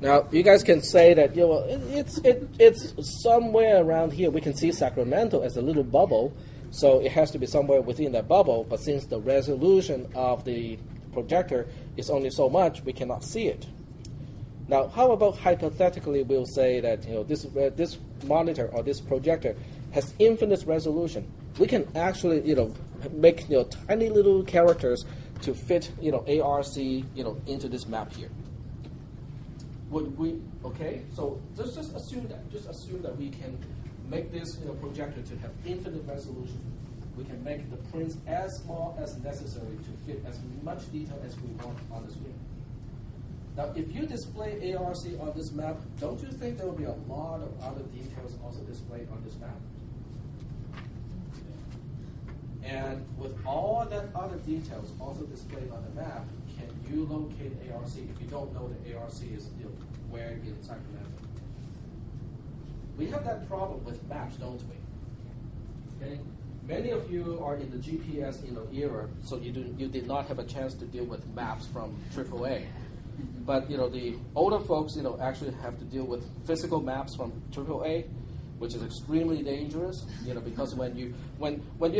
Now, you guys can say that it's somewhere around here. We can see Sacramento as a little bubble, so it has to be somewhere within that bubble. But since the resolution of the projector is only so much, we cannot see it. Now, how about hypothetically we'll say that this monitor or this projector has infinite resolution. We can actually make tiny little characters to fit ARC into this map here. Would we, okay, so just assume that. Just assume that we can make this projector to have infinite resolution. We can make the prints as small as necessary to fit as much detail as we want on the screen. Now, if you display ARC on this map, don't you think there will be a lot of other details also displayed on this map? And with all that other details also displayed on the map, can you locate ARC if you don't know that ARC is where in Sacramento? We have that problem with maps, don't we? Okay? Many of you are in the GPS era, so you did not have a chance to deal with maps from AAA. But the older folks actually have to deal with physical maps from AAA, which is extremely dangerous. Because when you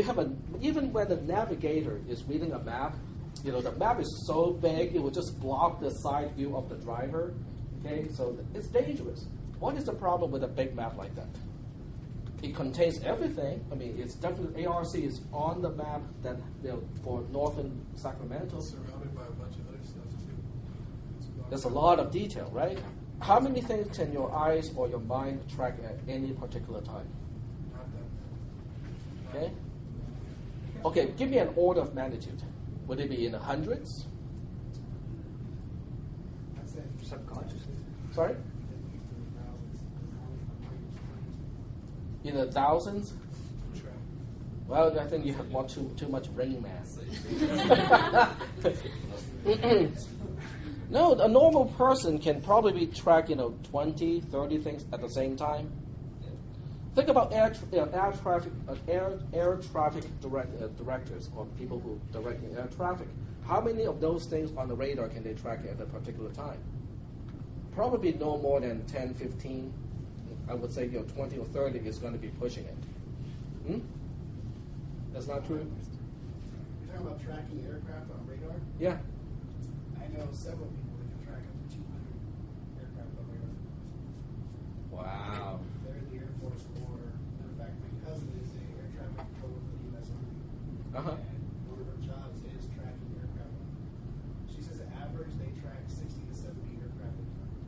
have even when the navigator is reading a map, the map is so big it will just block the side view of the driver. Okay, so it's dangerous. What is the problem with a big map like that? It contains everything. I mean, it's definitely ARC is on the map that for northern Sacramento. Surrounded by a bunch of other stuff too. There's a lot of detail, right? How many things can your eyes or your mind track at any particular time? Not that. Okay. Okay, give me an order of magnitude. Would it be in the hundreds? I'd say subconsciously. Sorry? In the thousands? Well, I think you have too much brain mass. No, a normal person can probably track 20, 30 things at the same time. Think about air traffic directors or people who direct air traffic. How many of those things on the radar can they track at a particular time? Probably no more than 10, 15. I would say 20 or 30 is going to be pushing it. That's not true? You're talking about tracking aircraft on radar? Yeah. I know several people that can track up to 200 aircraft on radar. Wow. They're in the Air Force Corps. In fact, my cousin is a air traffic controller for the U.S. Army. Uh-huh. And one of her jobs is tracking aircraft. She says on average they track 60 to 70 aircraft at a time.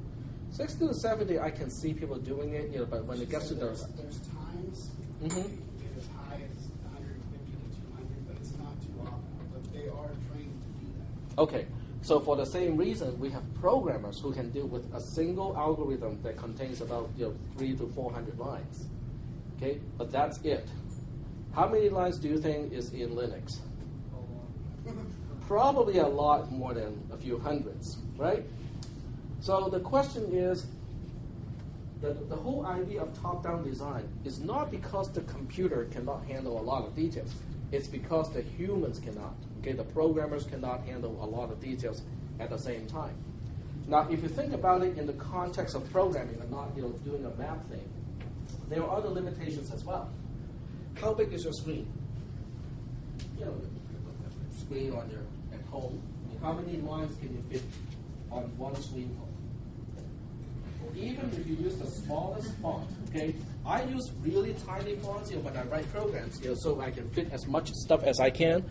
60 to 70, I can see people doing it, but when it gets to there's times you can get as high as 150 to 200, but it's not too often. But they are trained to do that. Okay, so for the same reason, we have programmers who can deal with a single algorithm that contains about 300 to 400 lines. Okay, but that's it. How many lines do you think is in Linux? Probably a lot more than a few hundreds, right? So the question is, the whole idea of top-down design is not because the computer cannot handle a lot of details. It's because the humans cannot. Okay, the programmers cannot handle a lot of details at the same time. Now, if you think about it in the context of programming and not doing a map thing, there are other limitations as well. How big is your screen? Screen on your at home. I mean, how many lines can you fit on one screen? Even if you use the smallest font, okay? I use really tiny fonts when I write programs, so I can fit as much stuff as I can.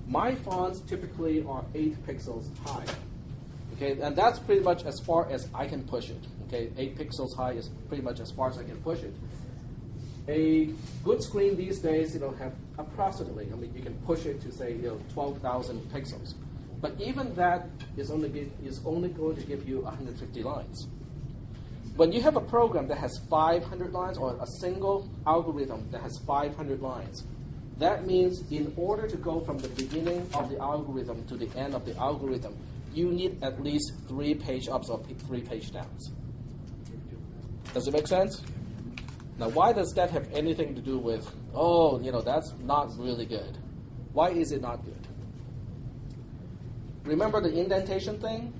My fonts typically are 8 pixels high, okay? And that's pretty much as far as I can push it, okay? 8 pixels high is pretty much as far as I can push it. A good screen these days, have approximately, you can push it to say, 12,000 pixels. But even that is only going to give you 150 lines. When you have a program that has 500 lines or a single algorithm that has 500 lines, that means in order to go from the beginning of the algorithm to the end of the algorithm, you need at least 3 page ups or 3 page downs. Does it make sense? Now, why does that have anything to do with, that's not really good? Why is it not good? Remember the indentation thing?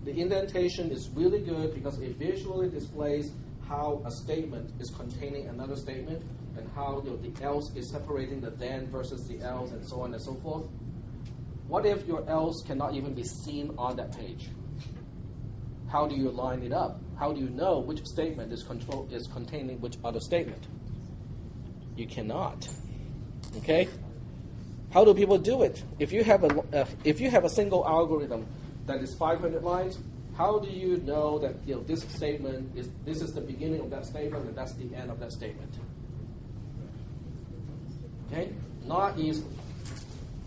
The indentation is really good because it visually displays how a statement is containing another statement and how the else is separating the then versus the else and so on and so forth. What if your else cannot even be seen on that page? How do you line it up? How do you know which statement is containing which other statement? You cannot. Okay? How do people do it? If you have a single algorithm that is 500 lines, how do you know that this statement this is the beginning of that statement and that's the end of that statement? Okay? Not easy.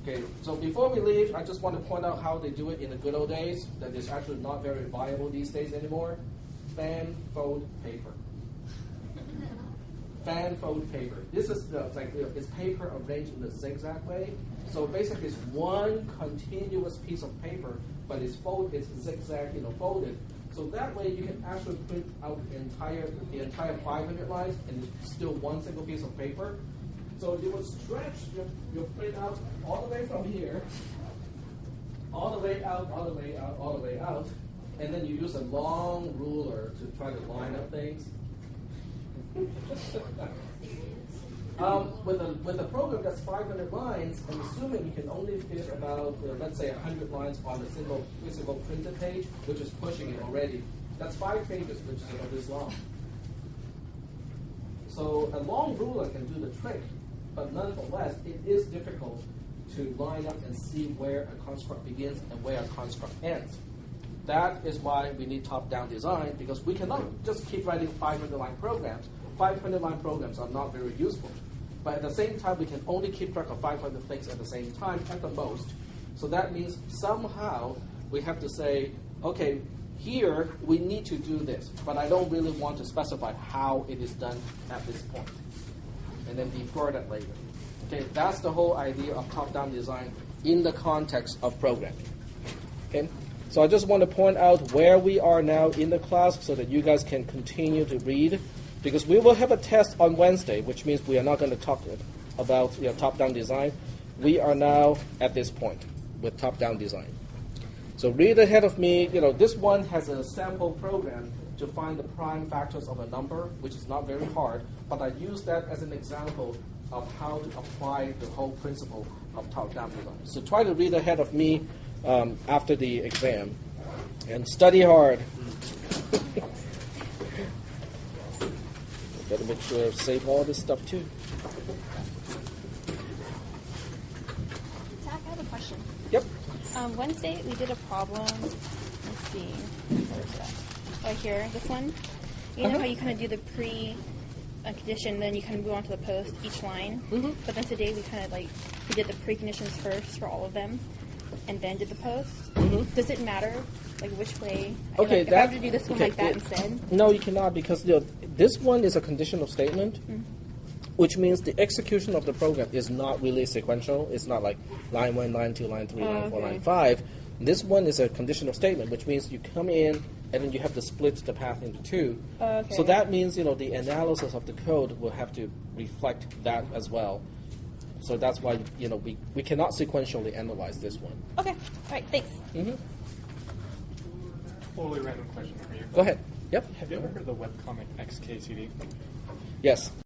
Okay, so before we leave, I just want to point out how they do it in the good old days that is actually not very viable these days anymore. Fan fold paper. Fan fold paper. This is it's paper arranged in a zigzag way. So basically, it's one continuous piece of paper, but it's zigzag, folded. So that way, you can actually print out the entire 500 lines, and it's still one single piece of paper. So you would stretch your print out all the way from here, all the way out, all the way out, all the way out, and then you use a long ruler to try to line up things. With a program that's 500 lines, I'm assuming you can only fit about, let's say, 100 lines on a single physical printed page, which is pushing it already. That's 5 pages, which is about this long. So a long ruler can do the trick, but nonetheless, it is difficult to line up and see where a construct begins and where a construct ends. That is why we need top-down design, because we cannot just keep writing 500-line programs. 500-line programs are not very useful. But at the same time, we can only keep track of 500 things at the same time, at the most. So that means somehow we have to say, okay, here we need to do this, but I don't really want to specify how it is done at this point, and then defer that later. Okay, that's the whole idea of top-down design in the context of programming. Okay, so I just want to point out where we are now in the class so that you guys can continue to read, because we will have a test on Wednesday, which means we are not going to talk about top-down design. We are now at this point with top-down design. So read ahead of me. This one has a sample program to find the prime factors of a number, which is not very hard, but I use that as an example of how to apply the whole principle of top-down design. So try to read ahead of me after the exam, and study hard. Better make sure I save all this stuff too. Zach, I have a question. Yep. Wednesday we did a problem. Let's see. Where's that? Right here, this one. You know how you kind of do the pre-condition, then you kind of move on to the post, each line. Mm-hmm. But then today we kind of we did the preconditions first for all of them, and then did the post. Mm-hmm. Does it matter, which way? Okay, if I have to do this one like that instead? No, you cannot, because this one is a conditional statement, which means the execution of the program is not really sequential. It's not like line 1, line 2, line 3, line 4, line 5. This one is a conditional statement, which means you come in and then you have to split the path into 2. Okay. So that means the analysis of the code will have to reflect that as well. So that's why we cannot sequentially analyze this one. Okay. All right. Thanks. Mm-hmm. Totally random question for you. Go ahead. Yep. Have you ever heard of the webcomic XKCD? Yes.